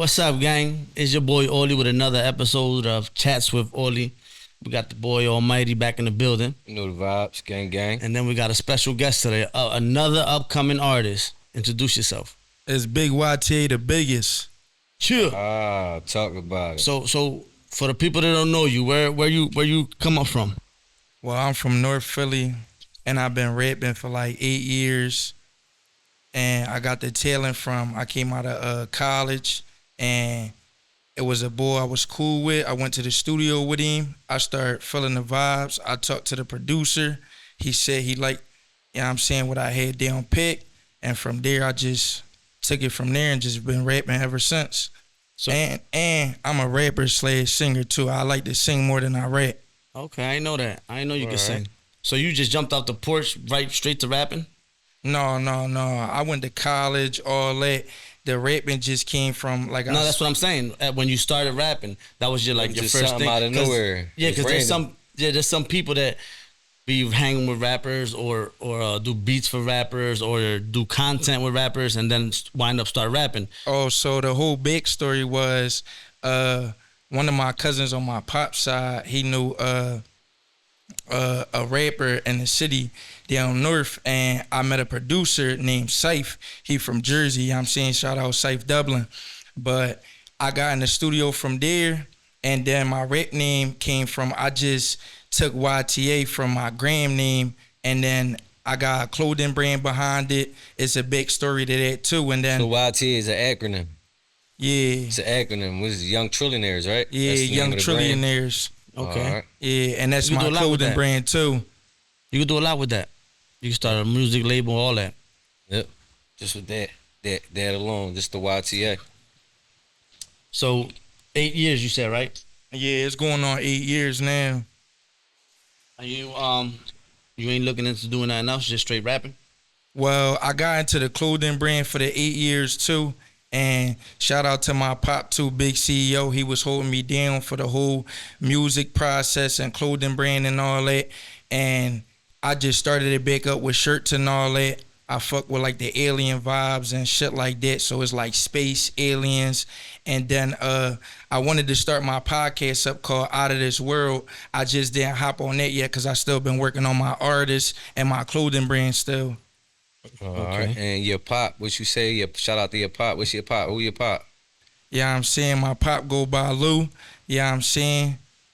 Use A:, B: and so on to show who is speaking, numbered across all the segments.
A: What's up, gang? It's your boy Oli with another episode of Chats with Oli. We got the boy Almighty back in the building.
B: You know the vibes, gang, gang.
A: And then we got a special guest today, another upcoming artist. Introduce yourself.
C: It's Big YTA, the biggest.
A: Sure.
B: Talk about it.
A: So for the people that don't know you, where you come up from?
C: Well, I'm from North Philly, and I've been rapping for like 8 years. And I got the talent I came out of college, and it was a boy I was cool with. I went to the studio with him. I started feeling the vibes. I talked to the producer. He said he liked, what I had down pick. And from there, I just took it from there and just been rapping ever since. So, and I'm a rapper / singer too. I like to sing more than I rap.
A: Okay, I know that. I know you can sing. So you just jumped off the porch right straight to rapping?
C: No. I went to college, all that. The rapping just came from like.
A: No, that's what I'm saying. When you started rapping, that was your
B: just
A: first
B: something
A: thing.
B: out of nowhere.
A: Yeah, because there's some people that be hanging with rappers or do beats for rappers or do content with rappers and then wind up start rapping.
C: Oh, so the whole big story was one of my cousins on my pop side. He knew a rapper in the city down north, and I met a producer named Saif. He from Jersey. Shout out Saif Dublin. But I got in the studio from there, and then my rap name came from, I just took YTA from my gram name, and then I got a clothing brand behind it. It's a big story to that too. And then
B: so YTA is an acronym.
C: Yeah.
B: It's an acronym. What is it? Young Trillionaires, right?
C: Yeah, Young Trillionaires.
A: Okay.
B: Right.
C: Yeah, and that's my clothing brand too.
A: You can do a lot with that. You can start a music label, all that.
B: Yep. Just with that alone, just the YTA.
A: So 8 years you said, right?
C: Yeah, it's going on 8 years now.
A: Are you ain't looking into doing nothing else, just straight rapping?
C: Well, I got into the clothing brand for the 8 years too. And shout out to my pop too, Big CEO. He was holding me down for the whole music process and clothing brand and all that. And I just started it back up with shirts and all that. I fuck with like the alien vibes and shit like that. So it's like space, aliens. And then I wanted to start my podcast up called Out of This World. I just didn't hop on that yet because I still been working on my artists and my clothing brand still.
B: All right. And your pop, what you say? Shout out to your pop. What's your pop? Who your pop?
C: Yeah, my pop go by Lou.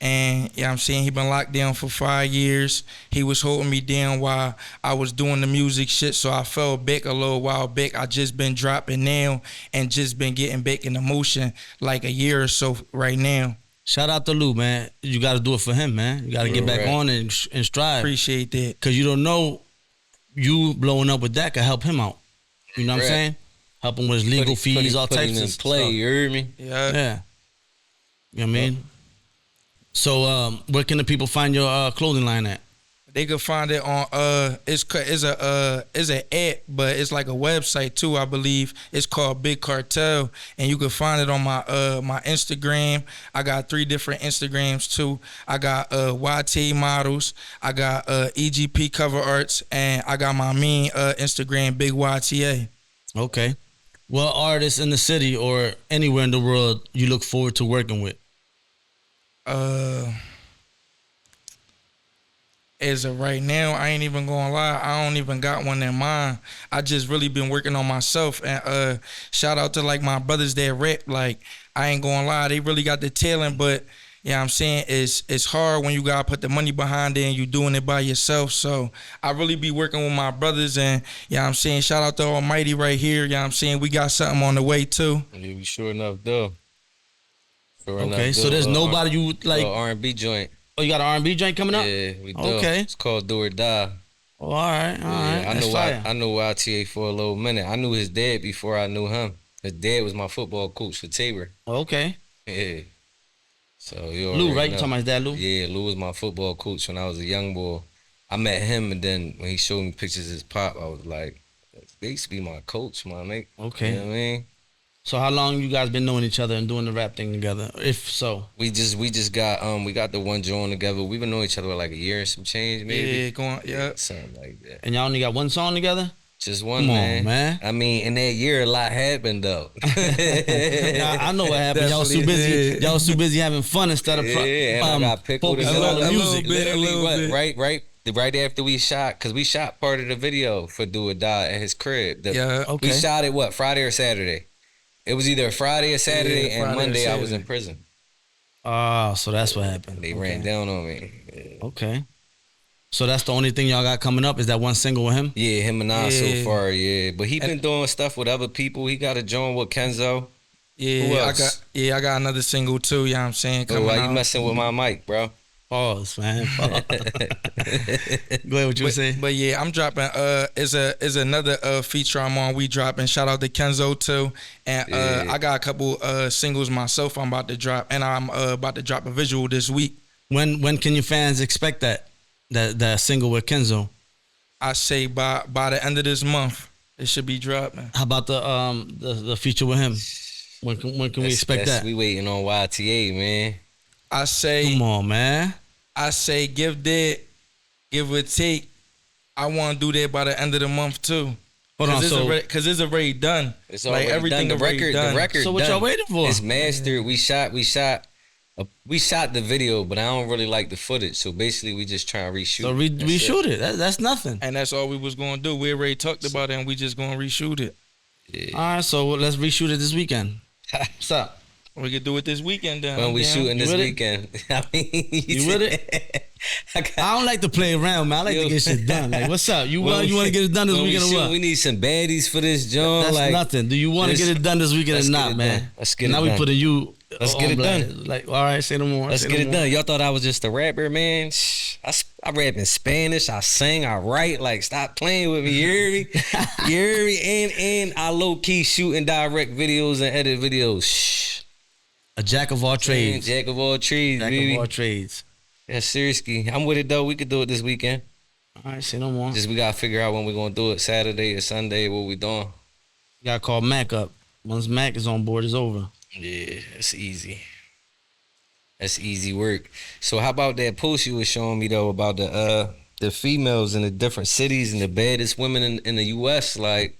C: And he been locked down for 5 years. He was holding me down while I was doing the music shit, so I fell back a little while back. I just been dropping now and just been getting back in the motion like a year or so right now.
A: Shout out to Lou, man. You got to do it for him, man. You got to get back on and strive.
C: Appreciate that.
A: Because you don't know, you blowing up with that could help him out. You know what I'm saying? Help him with his legal fees, all types of
B: play.
A: Stuff. You
B: heard me?
C: Yeah.
A: You know what I mean? So, where can the people find your clothing line at?
C: They could find it on it's an app, but it's like a website too, I believe. It's called Big Cartel, and you can find it on my my Instagram. I got 3 different Instagrams too. I got YT Models, I got EGP Cover Arts, and I got my main Instagram, Big YTA.
A: Okay. What artists in the city or anywhere in the world you look forward to working with?
C: As of right now, I ain't even gonna lie, I don't even got one in mind. I just really been working on myself, and shout out to like my brothers that rap. Like, I ain't gonna lie, they really got the talent, but it's hard when you gotta put the money behind it and you doing it by yourself. So I really be working with my brothers, and shout out to Almighty right here. We got something on the way too.
B: Yeah, we sure enough though.
A: So there's nobody you like
B: R&B joint.
A: Oh, you got an R&B joint coming up?
B: Yeah, we do.
A: Okay.
B: It's called Do or Die.
A: Oh, all right.
B: I know YTA for a little minute. I knew his dad before I knew him. His dad was my football coach for Tabor.
A: Okay.
B: Yeah. So
A: Lou, right? You talking about his dad, Lou?
B: Yeah, Lou was my football coach when I was a young boy. I met him, and then when he showed me pictures of his pop, I was like, they used to be my coach, my mate.
A: Okay.
B: You know what I mean?
A: So how long you guys been knowing each other and doing the rap thing together? If so,
B: we just got we got the one joint together. We've been knowing each other for like a year and some change, maybe.
C: Yeah,
B: something like that.
A: And y'all only got one song together?
B: Just one,
A: Come on, man.
B: I mean, in that year, a lot happened though.
A: I know what happened. Y'all was too
C: Definitely
A: busy.
C: did.
A: Y'all was too busy having fun instead of
B: Yeah, and I got pickled and
A: focusing on the
C: a little
A: music.
C: bit.
B: Literally, what?
C: bit.
B: Right after we shot, because we shot part of the video for Do or Die at his crib.
C: Yeah.
A: Okay.
B: We shot it, what, Friday or Saturday? It was either Friday or Saturday,
C: Yeah,
B: and
C: Friday or
B: Monday I was in
C: Saturday.
B: prison.
A: Oh, so that's what happened.
B: They
A: Okay.
B: ran down on me.
A: Okay. So that's the only thing y'all got coming up is that one single with him?
B: Yeah, him and I so
C: Yeah.
B: far, yeah. But he been doing stuff with other people. He got a joint with Kenzo. Who
C: Yeah,
B: else?
C: I got another single too. You know what I'm saying?
B: Oh,
C: Coming
B: why you
C: out.
B: messing with my mic, bro?
A: Pause, man. Pause. Go ahead, what you were saying?
C: But yeah, I'm dropping. Is another feature I'm on. We dropping. Shout out to Kenzo too. And
B: Yeah.
C: I got a couple singles myself. I'm about to drop, and I'm about to drop a visual this week.
A: When can your fans expect that single with Kenzo?
C: I say by the end of this month, it should be dropping.
A: How about the feature with him? When can we expect that?
B: We waiting on YTA, man.
C: I say,
A: Come on, man.
C: give that, give or take. I want to do that by the end of the month too.
A: Hold on,
C: Because it's already done.
B: It's
C: like
B: already
C: everything
B: done. The
C: already
B: record,
C: done.
B: the record.
A: So what
B: done.
A: y'all waiting for?
B: It's mastered. We shot the video, but I don't really like the footage. So basically, we just try to reshoot.
A: So
B: That's
A: reshoot it. That's nothing.
C: And that's all we was gonna do. We already talked about it, and we just gonna reshoot it.
B: Yeah.
A: All right, so let's reshoot it this weekend. What's up?
C: We could do it this weekend then.
B: When we
C: Yeah.
B: shooting this
A: with it?
B: weekend, I mean,
A: You with it?
B: I got,
A: I don't like to play around, man. I like
B: Yo.
A: to get shit done. Like, what's up? You
B: When
A: want to get it done this
B: when
A: weekend or
B: shoot,
A: what?
B: We need some baddies for this joint.
A: That's
B: like,
A: nothing. Do you want to
B: this-
A: get it done this weekend
B: let's
A: or
B: get
A: not,
B: it
A: man?
B: done. Let's get it
A: now we
B: done.
A: putting you.
B: Let's
A: on
B: get it
A: blast.
B: done.
A: Like, all right, say no more.
B: Let's
A: say
B: get
A: no
B: it
A: more.
B: done. Y'all thought I was just a rapper, man. Shh. I rap in Spanish. I sing. I write. Like, stop playing with me. You hear me? You hear me? And I low key shoot and direct videos and edit videos. Shh.
A: A jack of all trades.
B: Jack of all trades,
A: Jack
B: baby.
A: of all trades.
B: Yeah, seriously. I'm with it though. We could do it this weekend.
A: All right, say no more.
B: Just we gotta figure out when we're gonna do it. Saturday or Sunday. What we doing?
A: You gotta call Mac up. Once Mac is on board, it's over.
B: Yeah, that's easy. That's easy work. So how about that post you was showing me though about the females in the different cities and the baddest women in the U.S. Like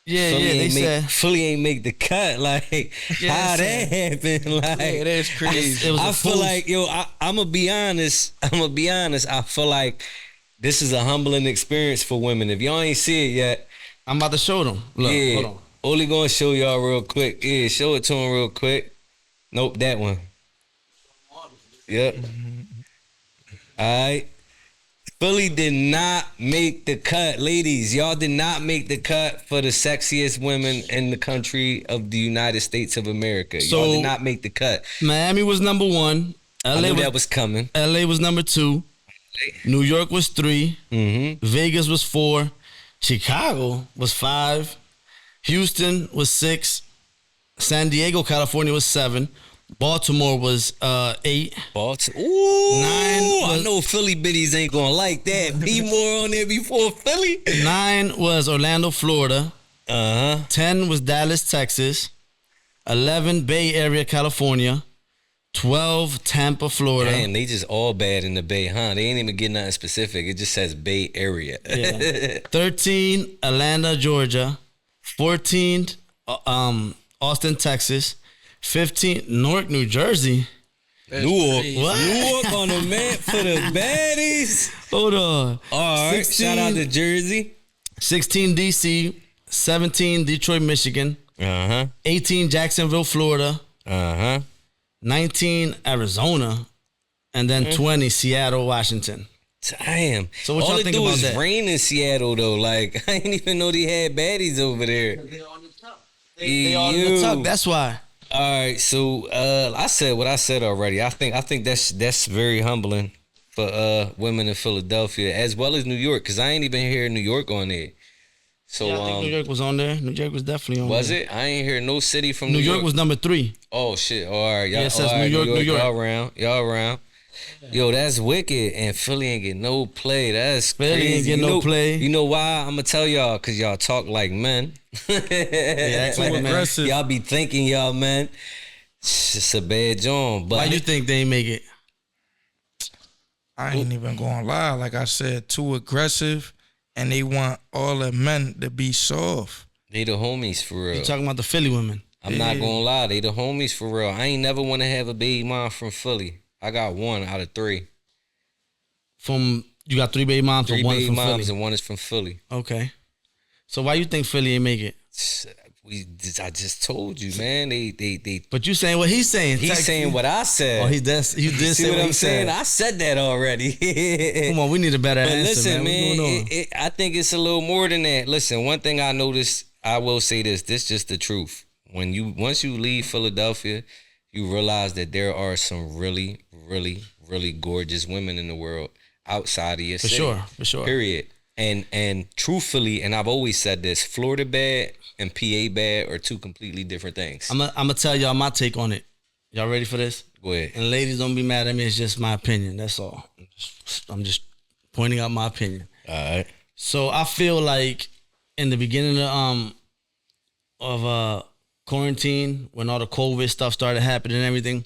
A: Yeah,
B: Philly
A: yeah. They
B: ain't
A: said
B: Philly ain't make the cut. Like
A: Yeah,
B: how
A: they
B: that happened? Like
C: Yeah, that's crazy.
A: it was
B: I
A: a
B: feel
A: post.
B: like I'm gonna be honest. I feel like this is a humbling experience for women. If y'all ain't see it yet,
A: I'm about to show them. Look,
B: yeah,
A: hold on.
B: only gonna show y'all real quick. Yeah, show it to them real quick. Nope, that one. Yep. All right. Philly did not make the cut, ladies. Y'all did not make the cut for the sexiest women in the country of the United States of America. Y'all
A: So-
B: did not make the cut.
A: Miami was number 1.
B: I knew that was coming.
A: LA was number 2. New York was 3.
B: Mm-hmm.
A: Vegas was 4. Chicago was 5. Houston was 6. San Diego, California was 7. Baltimore was 8.
B: Baltimore. Ooh,
A: 9
B: I
A: was-
B: know Philly biddies ain't gonna like that. Be more on there before Philly.
A: 9 was Orlando, Florida. 10 was Dallas, Texas. 11, Bay Area, California. 12, Tampa, Florida.
B: Damn, they just all bad in the Bay, huh? They ain't even getting nothing specific. It just says Bay Area.
A: Yeah. 13, Atlanta, Georgia. 14, Austin, Texas. 15, Newark, New Jersey.
B: Newark.
A: What?
B: Newark on the map for the baddies.
A: Hold on.
B: All right.
A: 16,
B: Shout out to Jersey.
A: 16, DC. 17, Detroit, Michigan. 18, Jacksonville, Florida. 19, Arizona. And then 20, Seattle, Washington.
B: Damn.
A: So what
B: all
A: y'all
B: it
A: think
B: do
A: about
B: is
A: that?
B: rain in Seattle though. Like I didn't even know they had baddies over there.
A: They all in the tuck. That's why.
B: All right, so I said what I said already. I think that's very humbling for women in Philadelphia as well as New York, because I ain't even hear New York on there. So
A: Yeah, I think New York was on there. New York was definitely on
B: was
A: there.
B: it? I ain't hear no city from
A: New York was number 3.
B: Oh shit! All right, y'all.
A: Yeah, it says
B: all right,
A: New York, New York.
B: Y'all around. Yo, that's wicked, and Philly ain't get no play. That's
A: Philly ain't
B: crazy.
A: get
B: You
A: no
B: know-
A: play.
B: You know why? I'm gonna tell y'all, cause y'all talk like men.
A: act like men.
C: aggressive.
B: Y'all be thinking y'all men. It's a bad joint, but
A: Why you think they ain't make it?
C: I ain't even gonna lie. Like I said, too aggressive. and they want all the men to be soft.
B: They the homies for real.
A: You talking about the Philly women?
B: I'm not gonna lie, they the homies for real. I ain't never want to have a baby mom from Philly. I got 1 out of 3.
A: You got 3 baby moms,
B: 3
A: but 1 is
B: baby
A: from
B: moms
A: Philly.
B: and 1 is from Philly.
A: Okay. So why you think Philly ain't make it?
B: I just told you, man. They.
A: But you saying what he's saying.
B: He's saying what I said.
A: Oh, you did
B: See
A: say
B: what
A: what
B: I'm
A: he
B: saying?
A: said.
B: I said that already.
A: Come on, we need a better
B: But
A: answer,
B: listen,
A: man. What's going on?
B: I think it's a little more than that. Listen, one thing I noticed, I will say this just the truth. Once you leave Philadelphia, you realize that there are some really, really, really gorgeous women in the world outside of your city.
A: For sure.
B: Period. And truthfully, and I've always said this, Florida bad and PA bad are 2 completely different things.
A: I'm gonna tell y'all my take on it. Y'all ready for this?
B: Go ahead.
A: And ladies, don't be mad at me. It's just my opinion. That's all. I'm just pointing out my opinion.
B: All right.
A: So I feel like in the beginning of quarantine, when all the COVID stuff started happening and everything,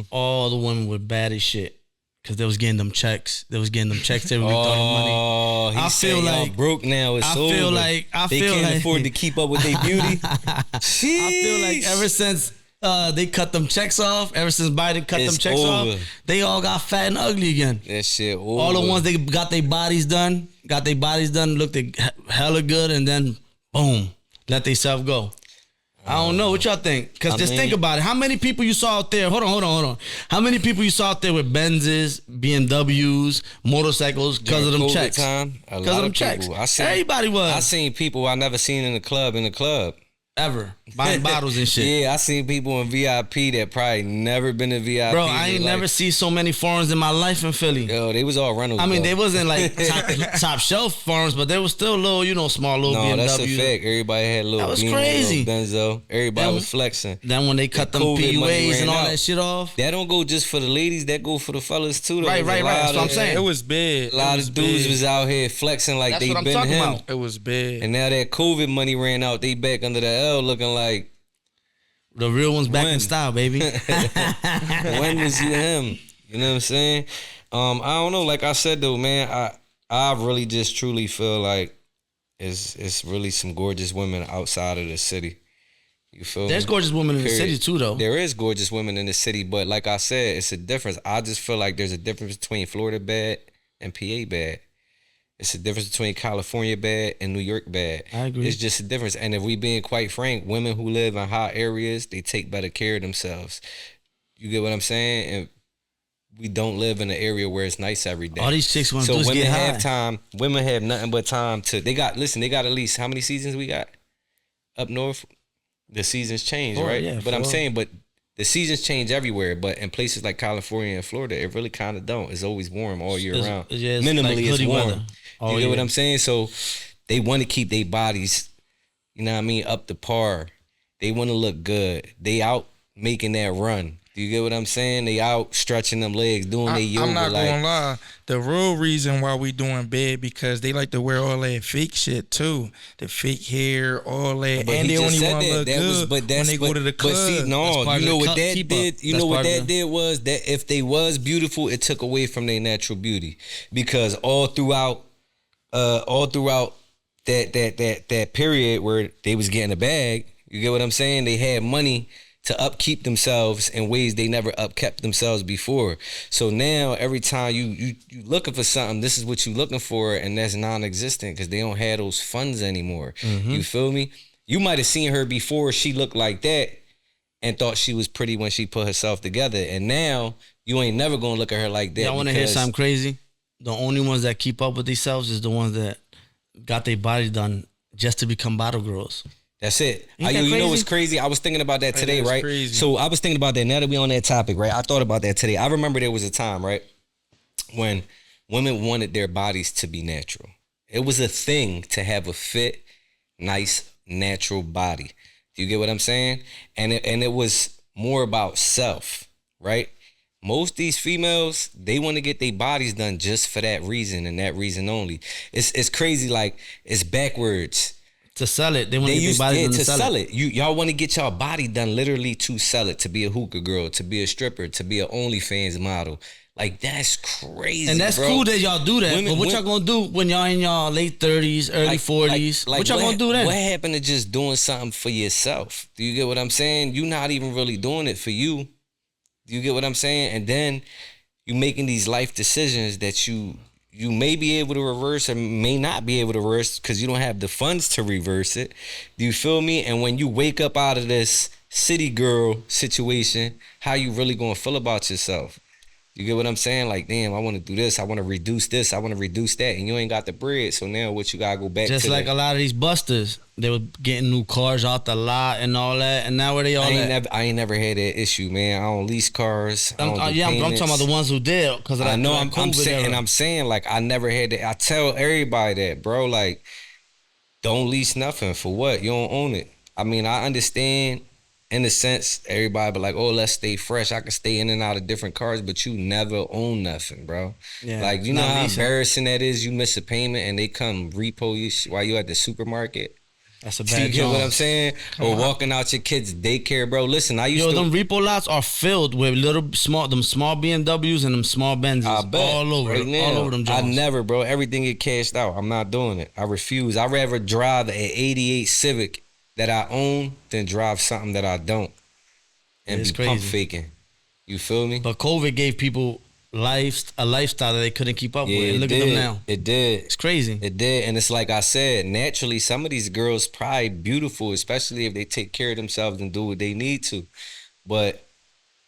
A: all the women were bad as shit. Cause they was getting them checks. They was getting them checks every week, throwing money.
B: Oh,
A: I feel like
B: broke now. It's over. They can't afford to keep up with their beauty.
A: I feel like ever since they cut them checks off, ever since Biden cut them checks off, they all got fat and ugly again.
B: That shit over.
A: All the ones they got their bodies done, looked hella good, and then boom, let themselves go. I don't know what y'all think. Because think about it. How many people you saw out there? Hold on. How many people you saw out there with Benzes, BMWs, motorcycles because of them
B: COVID
A: checks?
B: Because
A: of them checks. Everybody was.
B: I seen people I never seen in the club.
A: Ever. Buying bottles and shit.
B: Yeah, I seen people in VIP that probably never been in VIP.
A: Bro, I ain't never see so many foreigns in my life in Philly.
B: Yo, they was all rentals.
A: I mean,
B: though.
A: they wasn't like top shelf foreigns, but they was still little, small little BMWs.
B: No, that's a fact. Everybody had little
A: That was
B: Beamer,
A: crazy.
B: little Benzo. Everybody was flexing.
A: Then when they cut them
B: COVID money
A: PUAs and
B: ran
A: all
B: out.
A: that shit off.
B: That don't go just for the ladies. That go for the fellas too. Though.
A: Right. That's what I'm saying.
C: It was big.
B: A lot of dudes was out here flexing like
A: That's
B: they
A: what I'm
B: been
A: talking
B: him.
A: about.
C: It was big.
B: And now that COVID money ran out, they back under the L looking like
A: The real one's back in style, baby.
B: when was you him? You know what I'm saying? I don't know. Like I said though, man, I really just truly feel like it's really some gorgeous women outside of the city. You feel
A: There's
B: me?
A: gorgeous women in the
B: Period.
A: city too, though.
B: There is gorgeous women in the city, but like I said, it's a difference. I just feel like there's a difference between Florida bad and PA bad. It's a difference between California bad and New York bad.
A: I agree.
B: It's just a difference. And if we being quite frank, women who live in hot areas, they take better care of themselves. You get what I'm saying? And we don't live in an area where it's nice every day.
A: All these chicks want to do is
B: women
A: get
B: have
A: high.
B: time. Women have nothing but time to. They got at least how many seasons we got up north? The seasons change,
A: 4,
B: right?
A: yeah,
B: but I'm
A: 4.
B: saying, the seasons change everywhere. But in places like California and Florida, it really kind of don't. It's always warm all year round.
A: Yeah, it's
B: Minimally,
A: like
B: it's
A: hoodie
B: warm.
A: weather. Oh,
B: You get what
A: yeah.
B: I'm saying? So they want to keep their bodies, you know what I mean, up to par. They want to look good. They out making that run. Do you get what I'm saying? They out stretching them legs, doing their yoga.
C: I'm not
B: like,
C: gonna lie. The real reason why we doing bad because they like to wear all that fake shit too. The fake hair, all that,
B: But
C: and
B: he
C: they
B: just
C: only
B: said
C: want to
B: that.
C: look
B: That was-
C: good
B: but that's-
C: when they go to the club.
B: But see,
A: That's
B: no,
A: part
B: you
A: of
B: know
A: the
B: what that
A: keep
B: did?
A: up.
B: You
A: That's
B: know what
A: part of
B: that
A: the-
B: did was that if they was beautiful, it took away from their natural beauty because all throughout that period where they was getting a bag, you get what I'm saying? They had money to upkeep themselves in ways they never upkept themselves before. So now every time you looking for something, this is what you looking for, and that's non-existent because they don't have those funds anymore. You feel me? You might have seen her before she looked like that and thought she was pretty when she put herself together, and now you ain't never gonna look at her like that.
A: Y'all want to hear something crazy? The only ones that keep up with themselves is the ones that got their body done just to become bottle girls.
B: That's it.
A: Ain't that
B: You know
A: crazy?
B: what's crazy? I was thinking about that today,
C: is
B: right?
C: crazy.
B: So I was thinking about that. Now that we on that topic, right? I thought about that today. I remember there was a time, right, when women wanted their bodies to be natural. It was a thing to have a fit, nice, natural body. Do you get what I'm saying? And it was more about self, right? Most of these females, they want to get their bodies done just for that reason and that reason only. It's crazy, like it's backwards.
A: To sell it, they want
B: They
A: to get
B: used
A: their body
B: yeah,
A: done
B: to sell it. Y'all want to get y'all body done literally to sell it, to be a hookah girl, to be a stripper, to be an OnlyFans model. Like, that's crazy,
A: And that's
B: bro.
A: cool that y'all do that.
B: Women-
A: but what y'all gonna do when y'all in y'all late 30s, early 40s? What y'all gonna do then?
B: What happened to just doing something for yourself? Do you get what I'm saying? You're not even really doing it for you. Do you get what I'm saying? And then you making these life decisions that you may be able to reverse or may not be able to reverse because you don't have the funds to reverse it. Do you feel me? And when you wake up out of this city girl situation, how you really gonna feel about yourself? You get what I'm saying? Like, damn, I want to do this. I want to reduce this. I want to reduce that. And you ain't got the bread. So now what you got to go back
A: Just
B: to?
A: like a lot of these busters. They were getting new cars out the lot and all that. And now where they all at?
B: I ain't never had that issue, man. I don't lease cars. I don't do
A: I'm
B: payments.
A: talking about the ones who did. Because
B: I know
A: I'm saying,
B: and I'm saying, like, I never had that. I tell everybody that, bro, like, don't lease nothing. For what? You don't own it. I mean, I understand in a sense, everybody be like, oh, let's stay fresh. I can stay in and out of different cars, but you never own nothing, bro.
A: Yeah,
B: like, you know how
A: leasing.
B: embarrassing that is? You miss a payment and they come repo you while you at the supermarket.
A: That's a bad
B: You get what I'm saying? Or walking out your kid's daycare, bro. Listen, I used to...
A: them repo lots are filled with them small BMWs and them small Benzes.
B: I bet.
A: All over.
B: Right now,
A: all over them
B: I
A: joints.
B: never, bro. Everything get cashed out. I'm not doing it. I refuse. I'd rather drive an 88 Civic that I own than drive something that I don't. And
A: It's
B: be pump
A: crazy.
B: faking. You feel me?
A: But COVID gave people a lifestyle that they couldn't keep up with. And look at them now.
B: It did.
A: It's crazy.
B: It did. And it's like I said, naturally, some of these girls probably beautiful, especially if they take care of themselves and do what they need to. But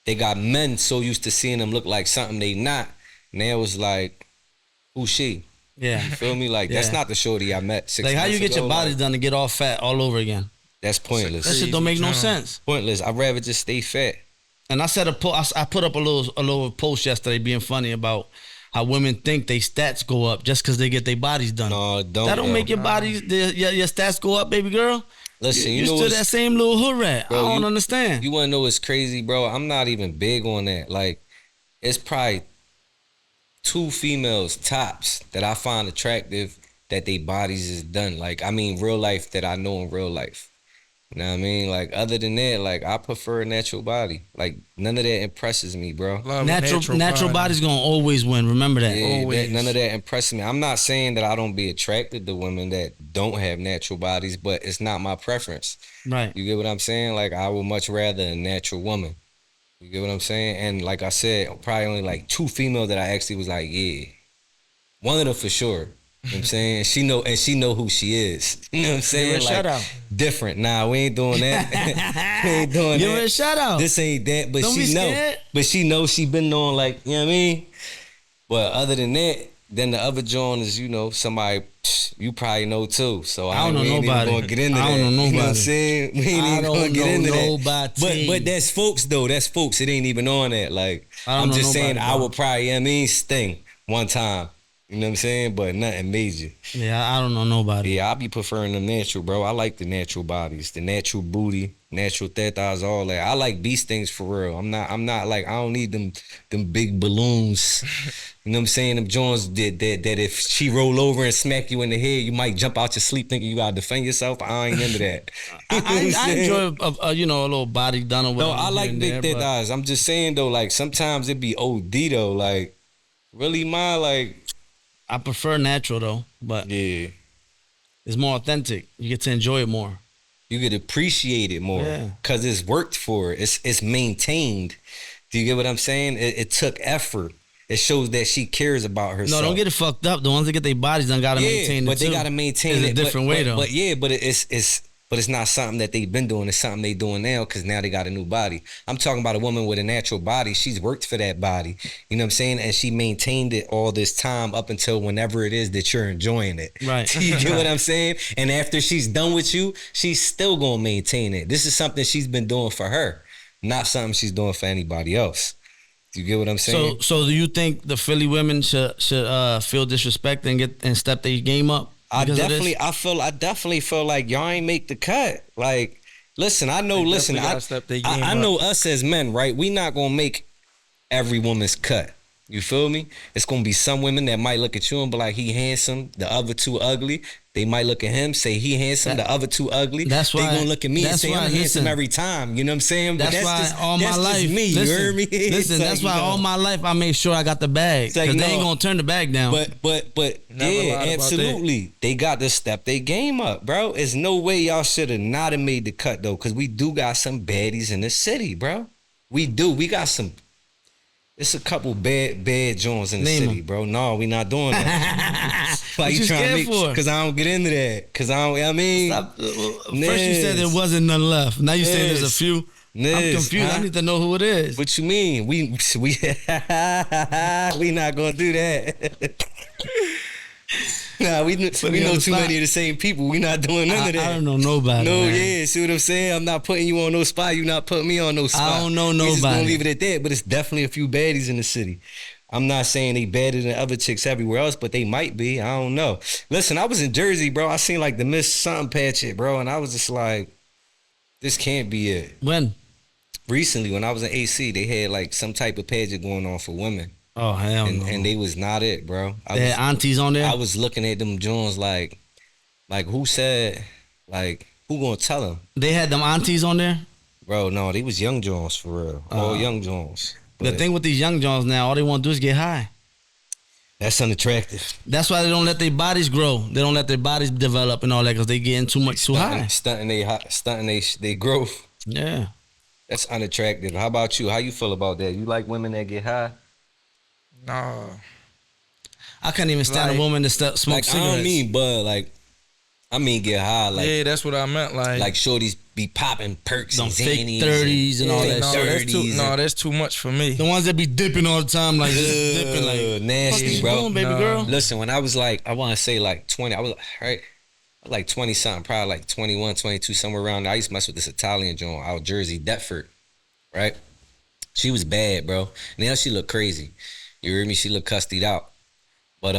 B: they got men so used to seeing them look like something they not. Now it's like, who's she?
A: Yeah.
B: You feel me? Like, that's
A: Yeah.
B: not the shorty I met 6
A: Like, how
B: months
A: you get
B: ago.
A: your bodies
B: Like,
A: done to get all fat all over again?
B: that's pointless.
A: That shit don't make no
C: Crazy
A: sense.
B: Pointless. I'd rather just stay fat.
A: And I said I put up a little post yesterday being funny about how women think they stats go up just because they get their bodies done.
B: No, don't.
A: That don't
B: yo.
A: make your bodies your stats go up, baby girl.
B: Listen, you
A: you
B: know
A: still
B: what's-
A: that same little hood rat.
B: Bro,
A: I don't
B: you-
A: understand.
B: You want to know what's crazy, bro? I'm not even big on that. Like, it's probably 2 females tops that I find attractive that they bodies is done. Like, I mean, real life that I know in real life. You know what I mean? Like, other than that, like, I prefer a natural body. Like, none of that impresses me, bro.
C: Love a
A: Natural body's gonna always win. Remember that.
B: Yeah,
C: Always.
B: none of that impresses me. I'm not saying that I don't be attracted to women that don't have natural bodies, but it's not my preference.
A: Right.
B: You get what I'm saying? Like, I would much rather a natural woman. You get what I'm saying? And like I said, probably only like 2 females that I actually was like, yeah. One of them for sure. You know what I'm saying? She know who she is. You know what I'm saying?
A: Give her a shout out.
B: Different. Nah, we ain't doing that. We ain't doing
A: Give
B: that.
A: her a shout out.
B: This ain't that, but
A: Don't be
B: she know.
A: scared.
B: But she knows she been on, like, you know what I mean? But other than that, then the other joint is, you know, somebody you probably know too. So
A: I don't know
B: we ain't
A: nobody.
B: even gonna get into
A: I
B: that.
A: don't know
B: You know what I'm
A: nobody.
B: saying? We ain't
A: I
B: even gonna
A: don't
B: get
A: know
B: into
A: nobody.
B: that. But that's folks though. That's folks. It ain't even on that. Like,
A: I don't
B: I'm
A: know
B: just saying
A: nobody,
B: I
A: bro.
B: would probably, you know what I mean, sting one time. You know what I'm saying? But nothing major.
A: Yeah, I don't know nobody.
B: Yeah, I be preferring the natural, bro. I like the natural bodies, the natural booty, natural tetas, all that. I like beast things for real. I'm not like, I don't need them big balloons. You know what I'm saying? Them joints that if she roll over and smack you in the head, you might jump out your sleep thinking you gotta defend yourself. I ain't into that. You know what I'm
A: I
B: saying?
A: enjoy a little body done or
B: No,
A: whatever.
B: I like
A: here and
B: big
A: there, but
B: tetas. I'm just saying though, like sometimes it be OD though. Like, really, my like,
A: I prefer natural though, but
B: yeah.
A: it's more authentic. You get to enjoy it more.
B: You could appreciate it more
A: Yeah.
B: because it's worked for. It's maintained. Do you get what I'm saying? It took effort. It shows that she cares about herself.
A: No, don't get it fucked up. The ones that get their bodies done gotta maintain it
B: but they
A: too.
B: gotta maintain
A: It's
B: it
A: a different way though.
B: But it's not something that they've been doing. It's something they doing now because now they got a new body. I'm talking about a woman with a natural body. She's worked for that body. You know what I'm saying? And she maintained it all this time up until whenever it is that you're enjoying it.
A: Right.
B: You get what I'm saying? And after she's done with you, she's still gonna maintain it. This is something she's been doing for her, not something she's doing for anybody else. Do you get what I'm saying?
A: So do you think the Philly women should feel disrespected and step their game up?
B: I
A: because of this?
B: definitely feel like y'all ain't make the cut. Like, listen, I know,
C: They
B: listen,
C: definitely
B: I,
C: gotta step their game
B: I
C: up.
B: know us as men, right? We not gonna make every woman's cut. You feel me? It's gonna be some women that might look at you and be like, he handsome, the other two ugly. They might look at him, say he handsome, the other two ugly.
A: That's why
B: they gonna look at me and say I'm handsome
A: listen,
B: every time. You know what I'm saying? But
A: that's why
B: just,
A: all my life,
B: me.
A: listen,
B: You heard me?
A: Listen, that's
B: like,
A: why all my life I make sure I got the bag.
B: Like,
A: Cause they ain't gonna turn the bag down.
B: But yeah, absolutely. They got to step their game up, bro. There's no way y'all should have not have made the cut though, cause we do got some baddies in the city, bro. We do. We got some. It's a couple bad joints in the city, bro. No, we not doing that. Why you trying to make? Because I don't get into that. Because I mean,
A: first you said there wasn't none left. Now you saying there's a few. I'm confused. I need to know who it is.
B: What you mean? We not gonna do that. Nah, we know too many of the same people. We not doing none of that.
A: I don't know nobody.
B: No,
A: man.
B: yeah, see what I'm saying? I'm not putting you on no spot. You not putting me on no spot.
A: I don't know nobody.
B: We just gonna leave it at that. But it's definitely a few baddies in the city. I'm not saying they badder than other chicks everywhere else, but they might be. I don't know. Listen, I was in Jersey, bro. I seen like the Miss Something pageant, bro, and I was just like, this can't be it.
A: When?
B: Recently, when I was in AC, they had like some type of pageant going on for women.
A: Oh, hell no.
B: And they was not it, bro.
A: They had aunties on there?
B: I was looking at them Jones like who said, like, who gonna tell them?
A: They had them aunties on there?
B: Bro, no, they was young Jones for real. All young Jones.
A: The thing with these young Jones now, all they want to do is get high.
B: That's unattractive.
A: That's why they don't let their bodies grow. They don't let their bodies develop and all that because they getting too high.
B: Stunting they growth.
A: Yeah.
B: That's unattractive. How about you? How you feel about that? You like women that get high?
C: Nah.
A: I couldn't even stand a woman that smoke cigarettes.
B: I don't mean bud, I mean get high. Like,
C: yeah, that's what I meant. Like
B: shorties be popping perks
A: them
B: and
A: fake
B: Xannies
A: 30s and all that
B: shit.
C: That's too much for me.
A: The ones that be dipping all the time, like just dipping, like
B: nasty, bro.
A: Doing, baby girl.
B: Listen, when I was like, I want to say like 20, I was like 20 something, probably like 21, 22, somewhere around there. I used to mess with this Italian joint out Jersey, Deptford, right? She was bad, bro. Now she look crazy. You heard me? She look cussed out. But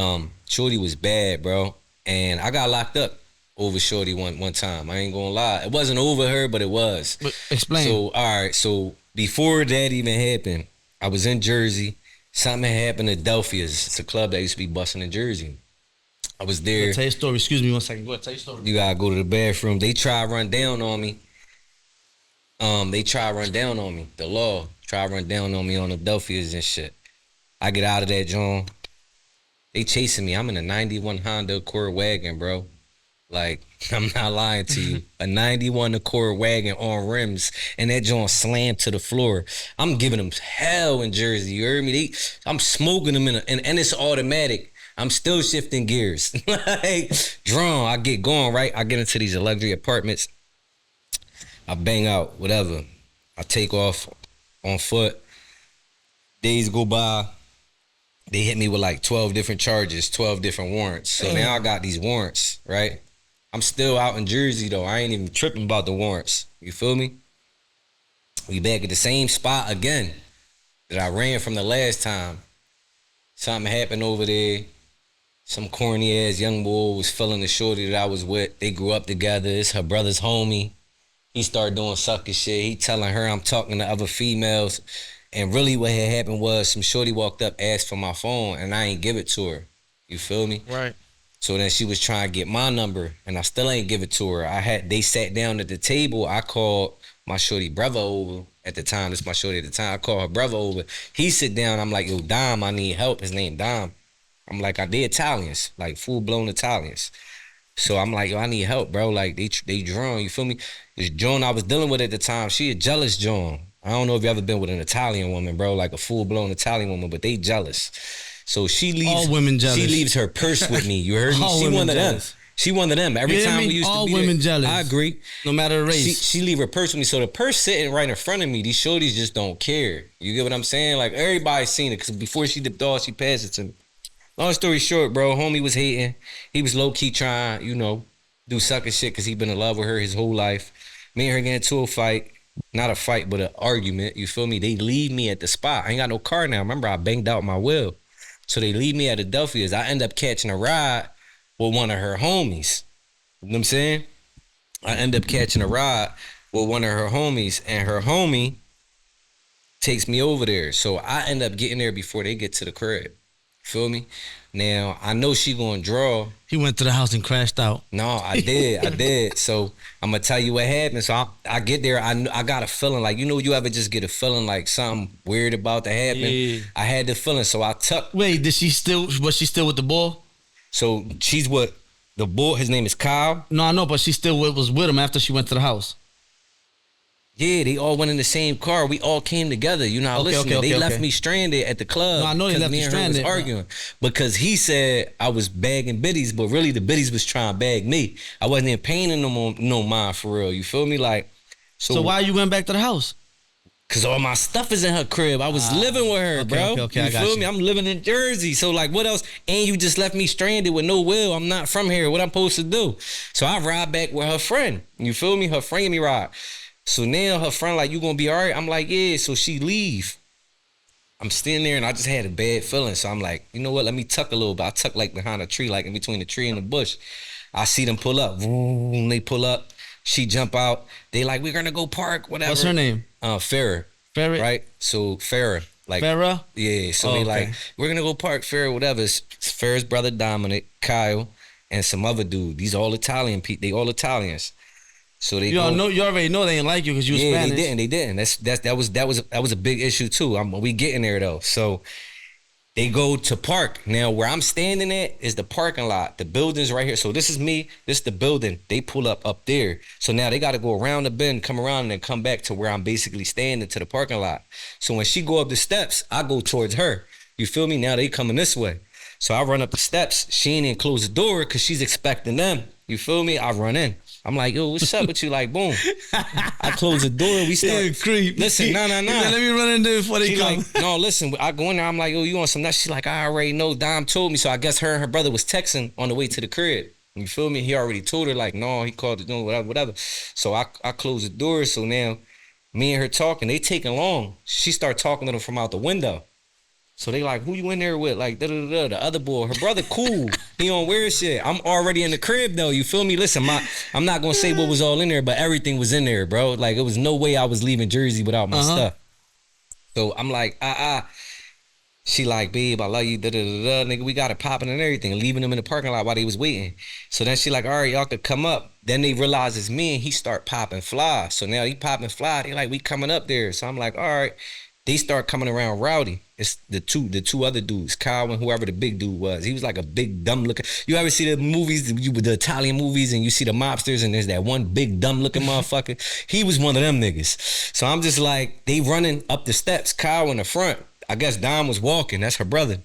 B: Shorty was bad, bro. And I got locked up over Shorty one time. I ain't gonna lie. It wasn't over her, but it was.
A: But explain.
B: So, all right. So before that even happened, I was in Jersey. Something happened at Delphia's. It's a club that used to be busting in Jersey. I was there.
A: Tell your story. Excuse me 1 second. Go ahead, tell your story.
B: You gotta go to the bathroom. They try to run down on me. The law try to run down on me on the Delphia's and shit. I get out of that joint. They chasing me. I'm in a 91 Honda Accord wagon, bro. Like, I'm not lying to you. A 91 Accord wagon on rims, and that joint slammed to the floor. I'm giving them hell in Jersey. You heard me? I'm smoking them and it's automatic. I'm still shifting gears. Like, drawn. I get going, right? I get into these luxury apartments. I bang out, whatever. I take off on foot. Days go by. They hit me with like 12 different charges, 12 different warrants. So now I got these warrants, right? I'm still out in Jersey though. I ain't even tripping about the warrants. You feel me? We back at the same spot again that I ran from the last time. Something happened over there. Some corny ass young boy was feeling the shorty that I was with. They grew up together. It's her brother's homie. He started doing sucker shit. He telling her I'm talking to other females. And really what had happened was some shorty walked up, asked for my phone, and I ain't give it to her. You feel me?
C: Right.
B: So then she was trying to get my number, and I still ain't give it to her. They sat down at the table. I called my shorty brother over at the time. This is my shorty at the time. I called her brother over. He sit down. I'm like, yo, Dom, I need help. His name Dom. I'm like, they Italians, like full-blown Italians. So I'm like, yo, I need help, bro. Like, they drawn, you feel me? This Joan I was dealing with at the time, she a jealous Joan. I don't know if you ever been with an Italian woman, bro, like a full-blown Italian woman, but they jealous. So she leaves. All
A: women jealous.
B: She leaves her purse with me. You heard me? She one of them. She one of them. Every time we used to be
A: all women
B: there,
A: jealous.
B: I agree.
A: No matter the race.
B: She leave her purse with me. So the purse sitting right in front of me, these shorties just don't care. You get what I'm saying? Like, everybody's seen it because before she dipped off, she passed it to me. Long story short, bro, homie was hating. He was low-key trying, do sucker shit because he been in love with her his whole life. Me and her get into a fight. Not a fight, but an argument. You feel me? They leave me at the spot. I ain't got no car now. Remember, I banged out my wheel. So they leave me at Adelphia's. I end up catching a ride with one of her homies. You know what I'm saying? I end up catching a ride with one of her homies. And her homie takes me over there. So I end up getting there before they get to the crib. Feel me? Now, I know she gonna draw.
A: He went to the house and crashed out.
B: No, I did. So I'm gonna tell you what happened. So I get there. I got a feeling like, you ever just get a feeling like something weird about to happen.
A: Yeah.
B: I had the feeling, so I tucked.
A: Wait, was she still with the boy?
B: So she's with the boy. His name is Kyle.
A: No, I know, but she still was with him after she went to the house.
B: Yeah, they all went in the same car. We all came together. They left me stranded at the club.
A: No, I know they left
B: me
A: you
B: and her
A: stranded.
B: was arguing because he said I was bagging biddies, but really the biddies was trying to bag me. I wasn't even paying them no mind for real. You feel me? Like,
A: so why you went back to the house?
B: Cause all my stuff is in her crib. I was living with her, bro.
A: Okay,
B: you feel me? I'm living in Jersey. So like, what else? And you just left me stranded with no will. I'm not from here. What I'm supposed to do? So I ride back with her friend. You feel me? Her friend me ride. So now her friend like, you gonna be all right? I'm like, yeah. So she leave. I'm standing there and I just had a bad feeling. So I'm like, you know what? Let me tuck a little bit. I tuck like behind a tree, like in between the tree and the bush. I see them pull up. Vroom, they pull up. She jump out. They like, we're gonna go park, whatever.
A: What's her name?
B: Farrah.
A: Farrah?
B: Right? So Farrah. Like
A: Farrah?
B: Yeah. So they like, we're gonna go park Farrah, whatever. It's Farrah's brother Dominic, Kyle, and some other dude. These all Italian people. They all Italians. So they
A: you already know they didn't like you because you was Spanish.
B: They didn't. That was a big issue too. We getting there though. So they go to park. Now where I'm standing at is the parking lot. The building's right here. So this is me. This is the building. They pull up there. So now they got to go around the bend, come around, and then come back to where I'm basically standing to the parking lot. So when she go up the steps, I go towards her. You feel me? Now they coming this way. So I run up the steps. She ain't even close the door because she's expecting them. You feel me? I run in. I'm like, yo, what's up with you? Like, boom. I close the door. We start.
A: Creep.
B: Listen, nah.
A: Let me run in there before they come.
B: Like, no, listen. I go in there. I'm like, yo, you want some nuts? She's like, I already know. Dom told me. So I guess her and her brother was texting on the way to the crib. You feel me? He already told her, like, no, he called it, whatever. So I close the door. So now me and her talking. They taking long. She start talking to them from out the window. So they like, who you in there with? Like, da-da-da-da. The other boy, her brother cool. He on weird shit. I'm already in the crib, though. You feel me? Listen, I'm not going to say what was all in there, but everything was in there, bro. Like, it was no way I was leaving Jersey without my stuff. So I'm like, She like, babe, I love you, da-da-da-da. Nigga, we got it popping and everything. Leaving them in the parking lot while they was waiting. So then she like, all right, y'all could come up. Then they realize it's me, and he start popping fly. So now he popping fly. They like, we coming up there. So I'm like, all right. They start coming around rowdy. It's the two other dudes, Kyle and whoever the big dude was. He was like a big dumb looking. You ever see the movies, the Italian movies, and you see the mobsters, and there's that one big dumb looking motherfucker. He was one of them niggas. So I'm just like, they running up the steps. Kyle in the front. I guess Dom was walking. That's her brother.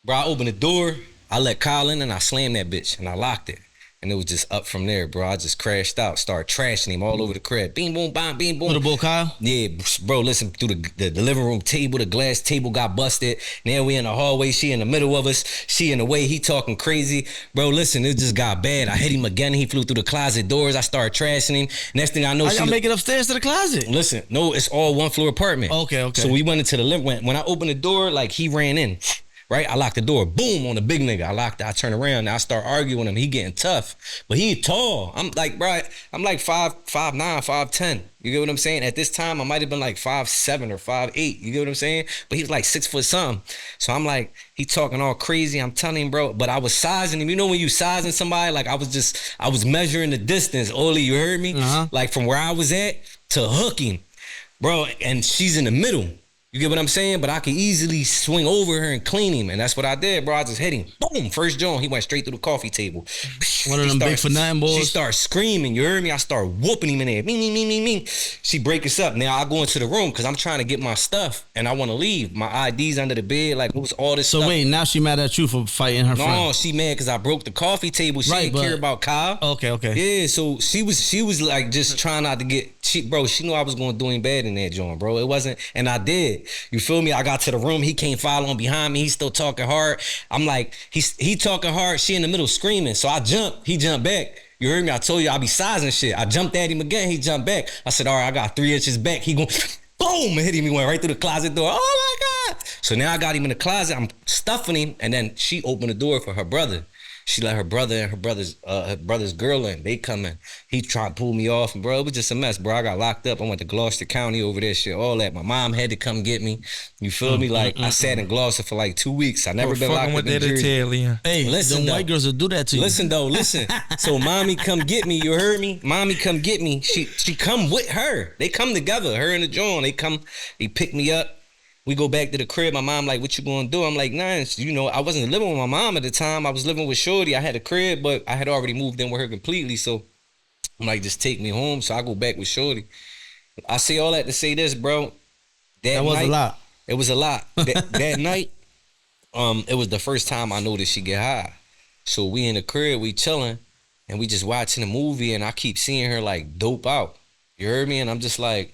B: Bro, I opened the door. I let Kyle in and I slammed that bitch and I locked it. And it was just up from there, bro. I just crashed out, started trashing him all over the crib. Beam, boom, bam, beam, boom.
A: With the boy Kyle?
B: Yeah, bro, listen, through the living room table, the glass table got busted. Now we in the hallway. She in the middle of us. She in the way. He talking crazy. Bro, listen, it just got bad. I hit him again. He flew through the closet doors. I started trashing him. Next thing I know,
A: y'all make it upstairs to the closet?
B: Listen, no, it's all one floor apartment.
A: Okay.
B: So we went into the living. When I opened the door, like he ran in. Right, I locked the door. Boom, on the big nigga. I locked it. I turn around. Now I start arguing with him. He getting tough, but he tall. I'm like, bro, I'm like 5'9", 5'10". You get what I'm saying? At this time, I might have been like 5'7" or 5'8". You get what I'm saying? But he was like 6 foot something. So I'm like, he talking all crazy. I'm telling him, bro. But I was sizing him. You know when you sizing somebody? Like I was measuring the distance. Oli, you heard me? Like from where I was at to hooking, bro. And she's in the middle. You get what I'm saying? But I could easily swing over her and clean him. And that's what I did, bro. I just hit him. Boom. First joint. He went straight through the coffee table.
A: One of them big for nothing boys.
B: She started screaming. You heard me? I start whooping him in there. Me. She break us up. Now I go into the room because I'm trying to get my stuff. And I want to leave. My ID's under the bed. Like, what was all this stuff?
A: So wait, now she mad at you for fighting her friend?
B: No, she mad because I broke the coffee table. She didn't care about Kyle.
A: Okay.
B: Yeah, so she was like just trying not to get... She knew I was going to do him bad in that joint, bro. It wasn't... And I did. You feel me? I got to the room. He came following behind me. He's still talking hard. I'm like, he talking hard. She in the middle screaming. So I jumped. He jumped back. You heard me? I told you I be sizing shit. I jumped at him again. He jumped back. I said, all right, I got 3 inches back. He going, boom, and hit him. He went right through the closet door. Oh my God. So now I got him in the closet. I'm stuffing him. And then she opened the door for her brother. She let her brother and her brother's girl in. They come in. He tried to pull me off, and bro, it was just a mess, bro. I got locked up. I went to Gloucester County over there, shit, all that. My mom had to come get me. You feel me? Like I sat in Gloucester for like 2 weeks. I never been locked up in Jersey.
A: Hey, listen, white girls will do that to you.
B: Listen though, listen. So mommy come get me. You heard me? Mommy come get me. She come with her. They come together. Her and the John. They pick me up. We go back to the crib. My mom like, what you gonna do? I'm like, nah, you know, I wasn't living with my mom at the time. I was living with Shorty. I had a crib, but I had already moved in with her completely. So I'm like, just take me home. So I go back with Shorty. I say all that to say this, bro. That
A: was
B: night,
A: a lot.
B: It was a lot. That night, it was the first time I noticed she get high. So we in the crib, we chilling, and we just watching a movie, and I keep seeing her like dope out. You heard me? And I'm just like,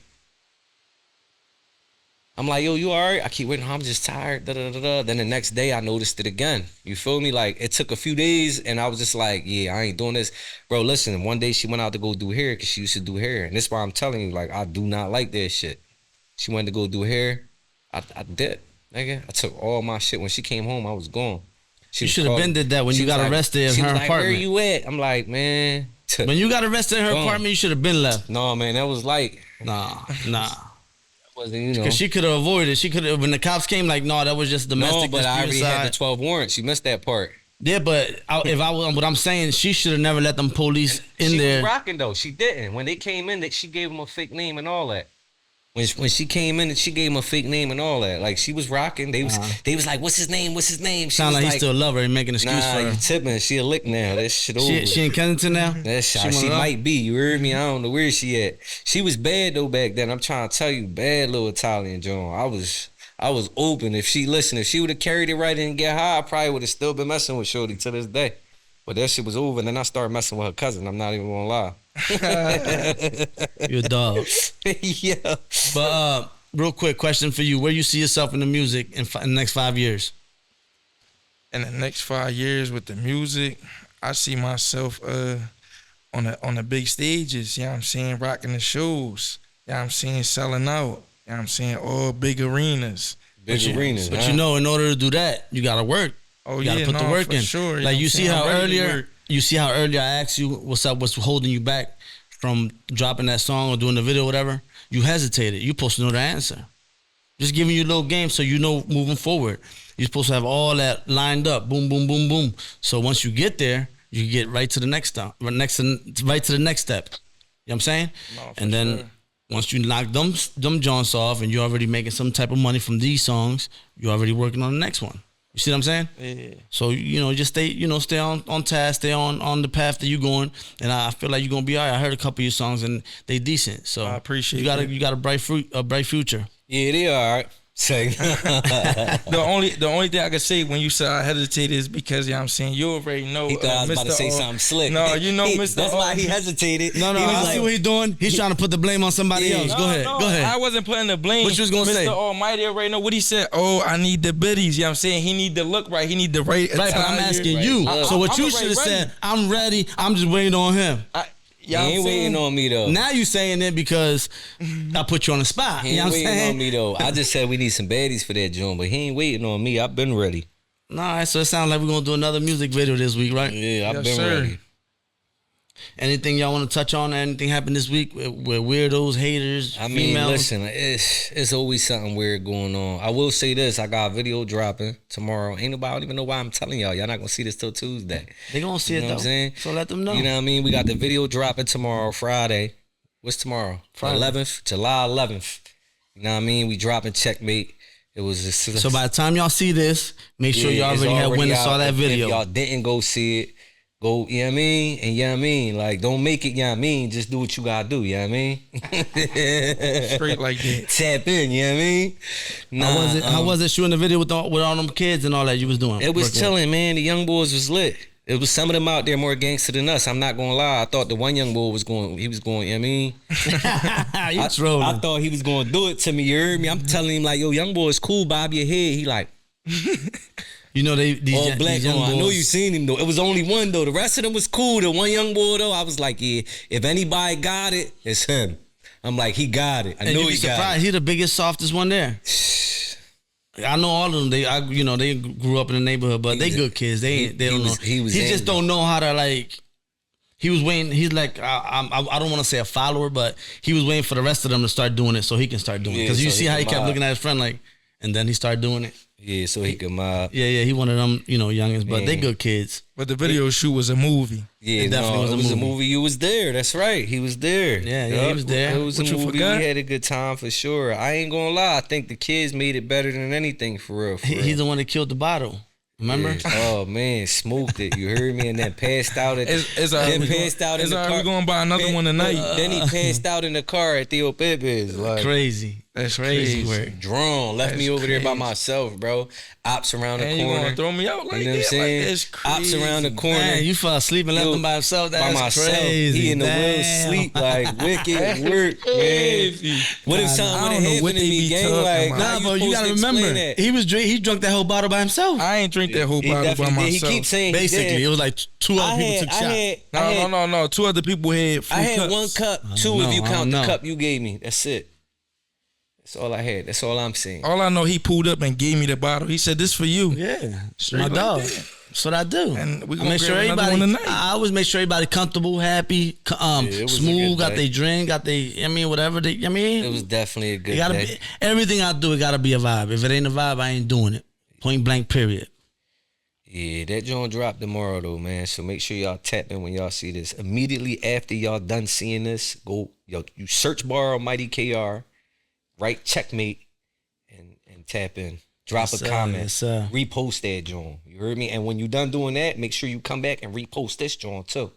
B: yo, you all right? I keep waiting. I'm just tired. Then the next day, I noticed it again. You feel me? Like, it took a few days, and I was just like, yeah, I ain't doing this. Bro, listen, one day she went out to go do hair because she used to do hair. And this is why I'm telling you, like, I do not like that shit. She went to go do hair. I did, nigga. I took all my shit. When she came home, I was gone.
A: You should have been did that when you got arrested in her apartment.
B: Where you at? I'm like, man.
A: When you got arrested in her apartment, you should have been left.
B: No, man, that was like.
A: Nah.
B: You know,
A: because she could have avoided. She could have, when the cops came, like, no, that was just domestic.
B: No, but I already had the 12 warrants. You missed that part.
A: Yeah, but what I'm saying, she should have never let them police in there.
B: She was rocking though. She didn't. When they came in, she gave them a fake name and all that. When she came in, she gave him a fake name and all that. Like, she was rocking. They was like, what's his name? What's his name?
A: Sound like he still love her and making an excuse for her.
B: You tipping. She a lick now. That shit over.
A: She in Kensington now?
B: She might be. You heard me? I don't know where she at. She was bad though back then. I'm trying to tell you, bad little Italian Joan. I was open. If she listened, if she would have carried it right and get high, I probably would have still been messing with Shorty to this day. But that shit was over, and then I started messing with her cousin. I'm not even gonna lie.
A: You're a dog.
B: Yeah.
A: But real quick question for you: where you see yourself in the music in the next 5 years?
C: In the next 5 years with the music, I see myself on the big stages. You know what I'm saying? Rocking the shows. You know what I'm saying? Selling out. You know what I'm saying? All big arenas.
B: But
A: you know, in order to do that, you gotta work.
C: Oh,
A: you gotta put the work in.
C: Sure.
A: Like, you see how earlier I asked you what's holding you back from dropping that song or doing the video or whatever. You hesitated. You're supposed to know the answer. Just giving you a little game so you know moving forward. You're supposed to have all that lined up. Boom, boom, boom, boom. So once you get there, you get right to the next step. You know what I'm saying?
C: No,
A: and then once you knock them joints off and you're already making some type of money from these songs, you're already working on the next one. You see what I'm saying?
C: Yeah.
A: So, just stay on task, stay on the path that you're going, and I feel like you're gonna be all right. I heard a couple of your songs and they decent. So
C: I appreciate
A: you got a bright future.
B: Yeah, they all right. Say.
C: The only thing I can say when you said I hesitated is because, you know what I'm saying, you already know.
B: He thought I was about to say something slick.
C: No, you know, Mr.
B: That's why he hesitated.
A: No, I see what he's doing. He's trying to put the blame on somebody else. Go ahead.
C: I wasn't putting the blame.
A: What you was gonna say?
C: Mr. Almighty already know what he said. Oh, I need the biddies. You know what I'm saying? He need to look right. He need the right.
A: Right, but I'm asking you. So what you should have said, I'm ready. I'm just waiting on him.
B: He ain't waiting on me though.
A: Now you saying it because I put you on the spot.
B: He ain't waiting on me though. I just said we need some baddies for that joint, but he ain't waiting on me. I've been ready.
A: Nah, so it sounds like we're gonna do another music video this week, right?
B: Yeah, I've been ready.
A: Anything y'all want to touch on? Anything happened this week with weirdos, haters, females?
B: Listen, it's always something weird going on. I will say this: I got a video dropping tomorrow. Ain't nobody, I don't even know why I'm telling y'all. Y'all not gonna see this till Tuesday.
A: They gonna see it though. What I'm saying? So let them know.
B: You know what I mean? We got the video dropping tomorrow, Friday. What's tomorrow? Friday. 11th, July 11th. You know what I mean? We dropping Checkmate. It was
A: so by the time y'all see this, make sure y'all already had went and saw that video.
B: If y'all didn't go see it, go, you know what I mean? And you know what I mean? Like, don't make it, you know what I mean? Just do what you gotta do, you know what I mean?
C: Straight like that.
B: Tap in, you know what I mean?
A: How was it shooting the video with all them kids and all that you was doing?
B: It was chilling, man. The young boys was lit. It was some of them out there more gangster than us. I'm not gonna lie. I thought the one young boy was going, you know what I mean?
A: You trolling.
B: I thought he was gonna do it to me, you heard me? I'm telling him like, yo, young boy is cool, bob your head. He like...
A: You know these
B: black
A: young boys.
B: I know you seen him though. It was only one though. The rest of them was cool. The one young boy though, I was like, yeah, if anybody got it, it's him. I'm like, he got it. I know he got it.
A: He the biggest, softest one there. I know all of them. They grew up in the neighborhood, but they good kids. They don't know. He just don't know how to like. He was waiting. He's like, I don't want to say a follower, but he was waiting for the rest of them to start doing it so he can start doing it. Because you see how he kept looking at his friend like, and then he started doing it.
B: Yeah, so he could mob.
A: Yeah, he one of them, youngins, but they good kids.
C: But the video shoot was a movie.
B: Yeah, it definitely was a movie. You was there. That's right. He was there.
A: Yeah, he was there.
B: It was a movie. We had a good time for sure. I ain't gonna lie. I think the kids made it better than anything for real.
A: He's the one that killed the bottle. Remember?
B: Yeah. Oh man, smoked it. You heard me, and then passed out at.
C: It's car. We going to buy another one tonight.
B: Then he passed out in the car at Theo Pepe's. Like
A: crazy.
C: That's crazy work.
B: Drawn left me over there by myself, bro. Ops around the corner.
C: You gonna throw me out like
B: you know what I'm saying?
C: Like, it's crazy.
B: Ops around the corner.
A: Man, you fell asleep and left him by himself. That's crazy.
B: He in the wheel sleep like wicked work, man. What if something would have happened to me, gang? Like,
A: nah, bro, you gotta remember, he drunk that whole bottle by himself.
C: I ain't drink that whole bottle by myself.
B: He keeps saying
A: basically it was like two other people took shots.
C: No. 2 other people had.
B: I had 1 cup. 2 if you count the cup you gave me. That's it. That's all I had. That's all I'm saying.
C: All I know, he pulled up and gave me the bottle. He said, "This for you."
A: Yeah, my dog. That's what I do.
C: And we
A: make sure everybody. I always make sure everybody comfortable, happy, smooth. Got they drink, got they. Whatever they.
B: It was definitely a good day.
A: Everything I do, it gotta be a vibe. If it ain't a vibe, I ain't doing it. Point blank. Period.
B: Yeah, that joint dropped tomorrow though, man. So make sure y'all tap in when y'all see this. Immediately after y'all done seeing this, you search bar Mighty KR. Right, checkmate, and tap in. Drop a comment. Repost that joint. You heard me? And when you done doing that, make sure you come back and repost this joint too.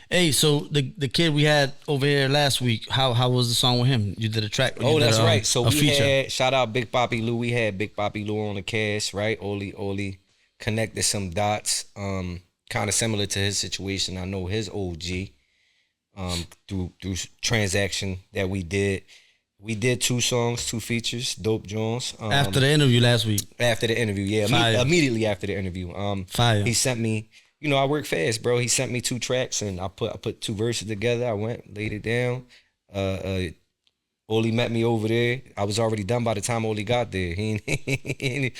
A: Hey, so the kid we had over here last week, how was the song with him? You did a track.
B: Oh, that's right. So we had, shout out Big Papi Lou. We had Big Papi Lou on the cast, right? Oli connected some dots, kind of similar to his situation. I know his OG through transaction that we did. We did 2 songs, 2 features, dope Jones.
A: After the interview last week.
B: After the interview, yeah. Immediately after the interview.
A: Fire.
B: He sent me, I work fast, bro. He sent me 2 tracks and I put 2 verses together. I went, laid it down. Oli met me over there. I was already done by the time Oli got there. It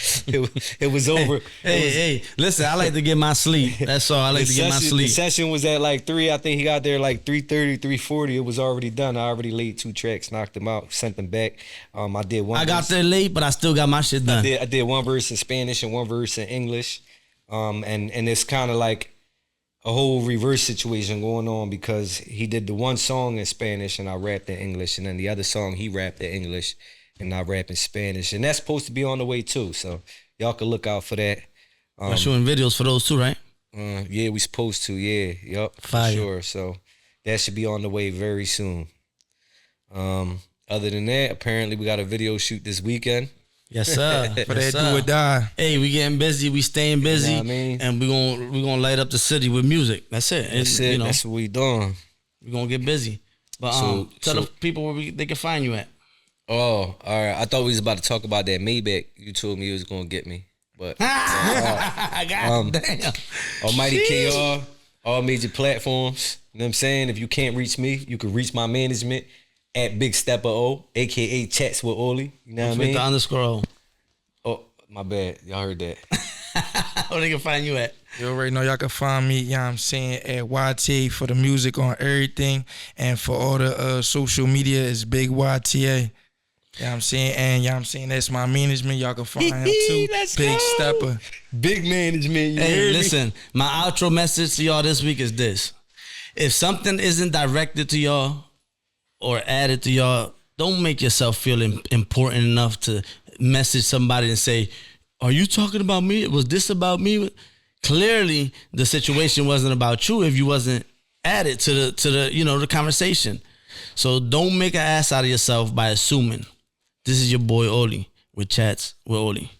B: was over.
A: Hey, listen, I like to get my sleep. That's all. I like to get my sleep.
B: The session was at like 3. I think he got there like 3:30, 3:40. It was already done. I already laid 2 tracks, knocked them out, sent them back. I did one.
A: I got there late, but I still got my shit done.
B: I did 1 verse in Spanish and 1 verse in English. And it's kind of like a whole reverse situation going on because he did the 1 song in Spanish and I rapped in English, and then the other song he rapped in English and I rap in Spanish, and that's supposed to be on the way too. So y'all can look out for that.
A: We're shooting videos for those too, right?
B: Yeah, we supposed to. Yeah, yup, for sure. So that should be on the way very soon. Other than that, apparently we got a video shoot this weekend.
A: Yes, sir.
C: For that do or die.
A: Hey, we getting busy. We staying busy.
B: You know what I mean?
A: And we gonna light up the city with music. That's it.
B: That's it. That's what we doing.
A: We gonna get busy. But tell the people where they can find you at.
B: Oh, all right. I thought we was about to talk about that Maybach. You told me you was gonna get me, but
A: God damn.
B: Almighty KR, all major platforms. You know what I'm saying? If you can't reach me, you can reach my management at Big Stepper O, aka Chats with Oli. You know what I mean?
A: With the _O.
B: Oh, my bad. Y'all heard that.
A: Where they can find you at?
C: You already know y'all can find me, you know what I'm saying, at YTA for the music on everything. And for all the social media, it's Big YTA. You know what I'm saying? And you know what I'm saying, that's my management. Y'all can find him too. Big Stepper.
B: Big management.
A: Hey, listen, my outro message to y'all this week is this. If something isn't directed to y'all or added to y'all, don't make yourself feel important enough to message somebody and say, are you talking about me? Was this about me? Clearly, the situation wasn't about you if you wasn't added to the conversation. So don't make an ass out of yourself by assuming. This is your boy Oli with Chats with Oli.